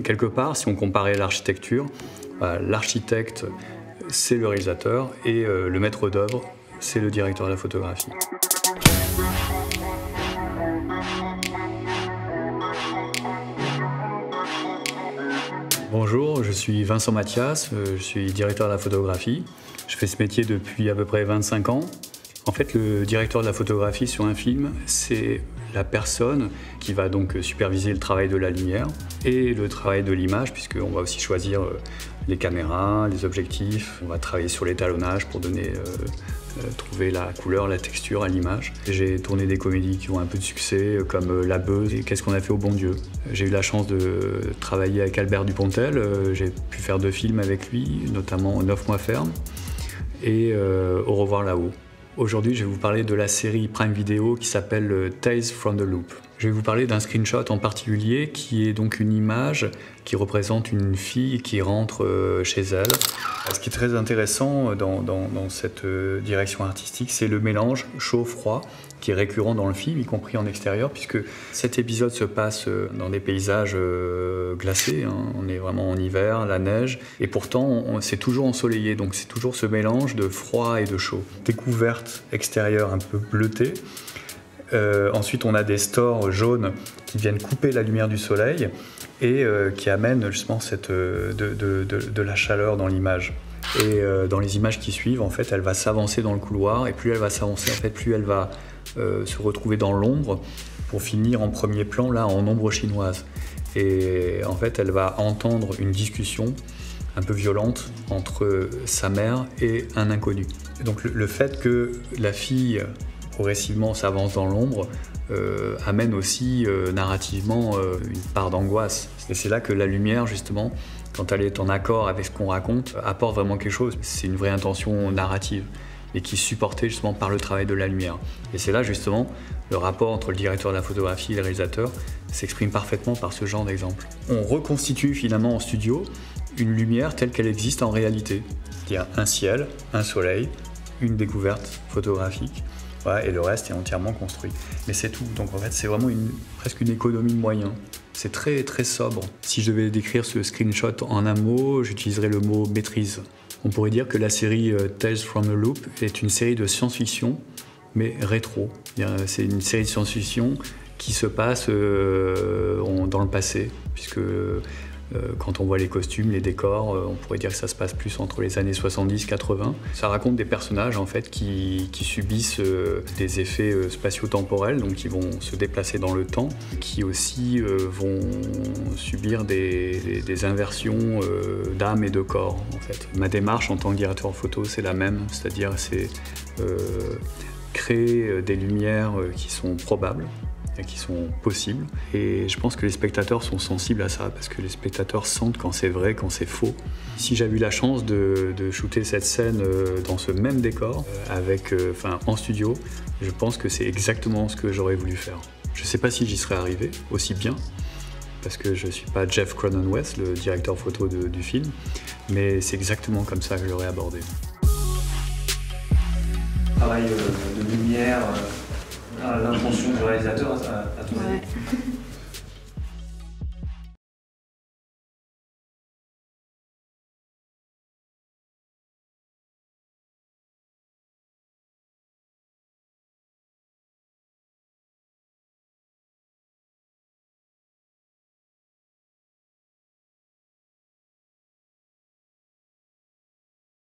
quelque part, si on comparait l'architecture, l'architecte, c'est le réalisateur et le maître d'œuvre, c'est le directeur de la photographie. Bonjour, je suis Vincent Mathias, je suis directeur de la photographie. Je fais ce métier depuis à peu près 25 ans. En fait, le directeur de la photographie sur un film, c'est la personne qui va donc superviser le travail de la lumière et le travail de l'image, puisqu'on va aussi choisir les caméras, les objectifs. On va travailler sur l'étalonnage pour trouver la couleur, la texture à l'image. J'ai tourné des comédies qui ont un peu de succès, comme La Beuse et Qu'est-ce qu'on a fait au bon Dieu. J'ai eu la chance de travailler avec Albert Dupontel. J'ai pu faire 2 films avec lui, notamment 9 mois ferme et Au revoir là-haut. Aujourd'hui, je vais vous parler de la série Prime Video qui s'appelle Tales from the Loop. Je vais vous parler d'un screenshot en particulier qui est donc une image qui représente une fille qui rentre chez elle. Ce qui est très intéressant dans cette direction artistique, c'est le mélange chaud-froid qui est récurrent dans le film, y compris en extérieur, puisque cet épisode se passe dans des paysages glacés. On est vraiment en hiver, la neige, et pourtant c'est toujours ensoleillé, donc c'est toujours ce mélange de froid et de chaud. Découverte extérieure un peu bleutée. Ensuite, on a des stores jaunes qui viennent couper la lumière du soleil et qui amènent justement de la chaleur dans l'image. Et dans les images qui suivent, en fait, elle va s'avancer dans le couloir, et plus elle va s'avancer, en fait, plus elle va se retrouver dans l'ombre pour finir en premier plan, là, en ombre chinoise. Et en fait, elle va entendre une discussion un peu violente entre sa mère et un inconnu. Et donc le fait que la fille progressivement s'avance dans l'ombre amène aussi narrativement une part d'angoisse. Et c'est là que la lumière, justement, quand elle est en accord avec ce qu'on raconte, apporte vraiment quelque chose. C'est une vraie intention narrative, et qui est supportée justement par le travail de la lumière. Et c'est là justement le rapport entre le directeur de la photographie et le réalisateur s'exprime parfaitement par ce genre d'exemple. On reconstitue finalement en studio une lumière telle qu'elle existe en réalité, c'est-à-dire un ciel, un soleil, une découverte photographique. Voilà, et le reste est entièrement construit. Mais c'est tout. Donc en fait, c'est vraiment presque une économie de moyens. C'est très très sobre. Si je devais décrire ce screenshot en un mot, j'utiliserais le mot maîtrise. On pourrait dire que la série Tales from the Loop est une série de science-fiction, mais rétro. C'est une série de science-fiction qui se passe dans le passé, puisque quand on voit les costumes, les décors, on pourrait dire que ça se passe plus entre les années 70-80. Ça raconte des personnages en fait qui subissent des effets spatio-temporels, donc qui vont se déplacer dans le temps, qui aussi vont subir des inversions d'âme et de corps en fait. Ma démarche en tant que directeur photo, c'est la même, c'est-à-dire c'est créer des lumières qui sont probables, qui sont possibles, et je pense que les spectateurs sont sensibles à ça parce que les spectateurs sentent quand c'est vrai, quand c'est faux. Si j'avais eu la chance de shooter cette scène dans ce même décor en studio, je pense que c'est exactement ce que j'aurais voulu faire. Je sais pas si j'y serais arrivé aussi bien parce que je suis pas Jeff Cronenweth, le directeur photo du film, mais c'est exactement comme ça que j'aurais abordé. Travail de lumière, l'intention du réalisateur à ton avis.